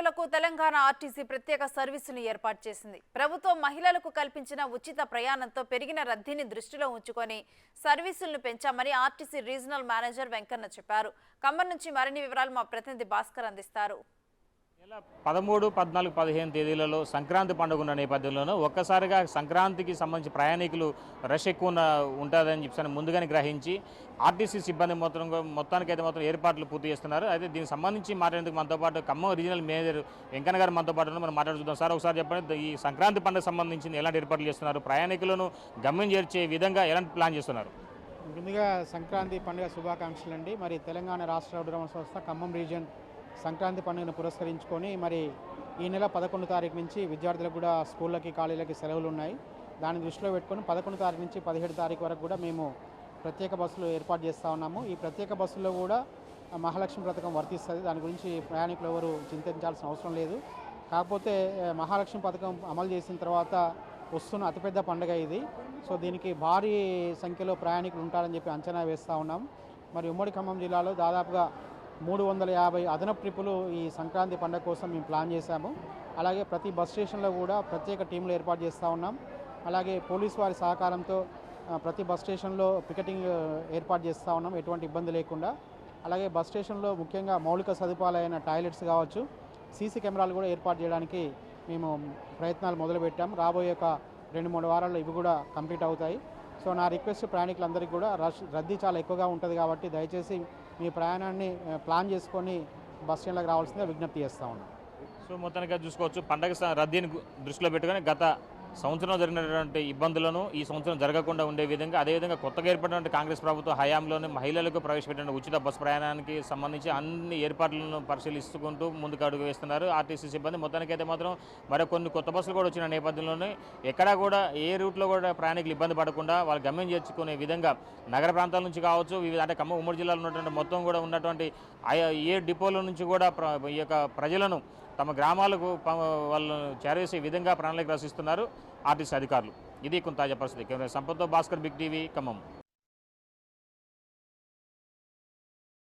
ప్రయాణికులకు తెలంగాణ ఆర్టీసీ ప్రత్యేక సర్వీసును ఏర్పాటు చేసింది. ప్రభుత్వం మహిళలకు కల్పించిన ఉచిత ప్రయాణంతో పెరిగిన రద్దీని దృష్టిలో ఉంచుకొని సర్వీసులను పెంచామని ఆర్టీసీ రీజనల్ మేనేజర్ వెంకన్న చెప్పారు. ఖమ్మం నుంచి మరిన్ని వివరాలు మా ప్రతినిధి భాస్కర్ అందిస్తారు. 13, 14, 15 తేదీలలో సంక్రాంతి పండుగ ఉన్న నేపథ్యంలోనూ ఒక్కసారిగా సంక్రాంతికి సంబంధించి ప్రయాణికులు రష్ ఎక్కువ ఉంటుందని చెప్పి ముందుగానే గ్రహించి ఆర్టీసీ సిబ్బంది మొత్తానికైతే మాత్రం ఏర్పాట్లు పూర్తి చేస్తున్నారు. అయితే దీనికి సంబంధించి మాట్లాడేందుకు మనతో పాటు ఖమ్మం రీజనల్ మేనేజర్ వెంకన్న గారు మనతో పాటు మనం మాట్లాడుతున్నాం. సార్, ఒకసారి చెప్పండి, ఈ సంక్రాంతి పండుగ సంబంధించి ఎలాంటి ఏర్పాట్లు చేస్తున్నారు, ప్రయాణికులను గమ్యం చేర్చే విధంగా ఎలాంటి ప్లాన్ చేస్తున్నారు? ముందుగా సంక్రాంతి పండుగ శుభాకాంక్షలు అండి. మరి తెలంగాణ రాష్ట్ర రోడ్డు రవాణా సంస్థ ఖమ్మం రీజియన్ సంక్రాంతి పండుగను పురస్కరించుకొని మరి ఈ నెల 11 తారీఖు నుంచి విద్యార్థులకు కూడా స్కూళ్ళకి కాలేజీలకి సెలవులు ఉన్నాయి. దాన్ని దృష్టిలో పెట్టుకొని 11 తారీఖు నుంచి 17 తారీఖు వరకు కూడా మేము ప్రత్యేక బస్సులు ఏర్పాటు చేస్తూ ఉన్నాము. ఈ ప్రత్యేక బస్సుల్లో కూడా మహాలక్ష్మి పథకం వర్తిస్తుంది. దాని గురించి ప్రయాణికులు ఎవరు చింతించాల్సిన అవసరం లేదు. కాకపోతే మహాలక్ష్మి పథకం అమలు చేసిన తర్వాత వస్తున్న అతిపెద్ద పండుగ ఇది. సో దీనికి భారీ సంఖ్యలో ప్రయాణికులు ఉంటారని చెప్పి అంచనా వేస్తూ ఉన్నాం. మరి ఉమ్మడి ఖమ్మం జిల్లాలో దాదాపుగా 350 అదనపు ట్రిప్పులు ఈ సంక్రాంతి పండుగ కోసం మేము ప్లాన్ చేశాము. అలాగే ప్రతి బస్ స్టేషన్లో కూడా ప్రత్యేక టీంలు ఏర్పాటు చేస్తూ ఉన్నాం. అలాగే పోలీసు వారి సహకారంతో ప్రతి బస్ స్టేషన్లో పికెటింగ్ ఏర్పాటు చేస్తూ ఉన్నాం, ఎటువంటి ఇబ్బంది లేకుండా. అలాగే బస్ స్టేషన్లో ముఖ్యంగా మౌలిక సదుపాయాలైన టాయిలెట్స్ కావచ్చు, సీసీ కెమెరాలు కూడా ఏర్పాటు చేయడానికి మేము ప్రయత్నాలు మొదలుపెట్టాం. రాబోయే ఒక 2-3 వారాల్లో ఇవి కూడా కంప్లీట్ అవుతాయి. సో నా రిక్వెస్ట్ ప్రయాణికులందరికీ కూడా రద్దీ చాలా ఎక్కువగా ఉంటుంది కాబట్టి దయచేసి మీ ప్రయాణాన్ని ప్లాన్ చేసుకొని బస్ స్టాండ్లకు రావాల్సిందిగా విజ్ఞప్తి చేస్తూ ఉన్నాం. సో మొత్తానికి చూసుకోవచ్చు, పండగ రద్దీని దృష్టిలో పెట్టుకొని గత సంవత్సరం జరిగినటువంటి ఇబ్బందులను ఈ సంవత్సరం జరగకుండా ఉండే విధంగా, అదేవిధంగా కొత్తగా ఏర్పడినటువంటి కాంగ్రెస్ ప్రభుత్వ హయాంలోనే మహిళలకు ప్రవేశపెట్టిన ఉచిత బస్సు ప్రయాణానికి సంబంధించి అన్ని ఏర్పాట్లను పరిశీలిస్తుంటూ ముందుకు అడుగు వేస్తున్నారు ఆర్టీసీ సిబ్బంది. మొత్తానికైతే మాత్రం మరికొన్ని కొత్త బస్సులు కూడా వచ్చిన నేపథ్యంలోనే ఎక్కడా కూడా ఏ రూట్లో కూడా ప్రయాణికులు ఇబ్బంది పడకుండా వాళ్ళు గమ్యం చేర్చుకునే విధంగా నగర ప్రాంతాల నుంచి కావచ్చు, వివిధ అంటే ఖమ్మం ఉమ్మడి జిల్లాలో ఉన్నటువంటి మొత్తం కూడా ఉన్నటువంటి ఏ డిపోల నుంచి కూడా ఈ యొక్క ప్రజలను తమ గ్రామాలకు వాళ్ళు చేరవేసే విధంగా ప్రణాళిక రచిస్తున్నారు ఆర్టీసీ అధికారులు. ఇది కొంత తాజా పరిస్థితి. కెమెరా సంపత్తో భాస్కర్, బిగ్ టీవీ, ఖమ్మం.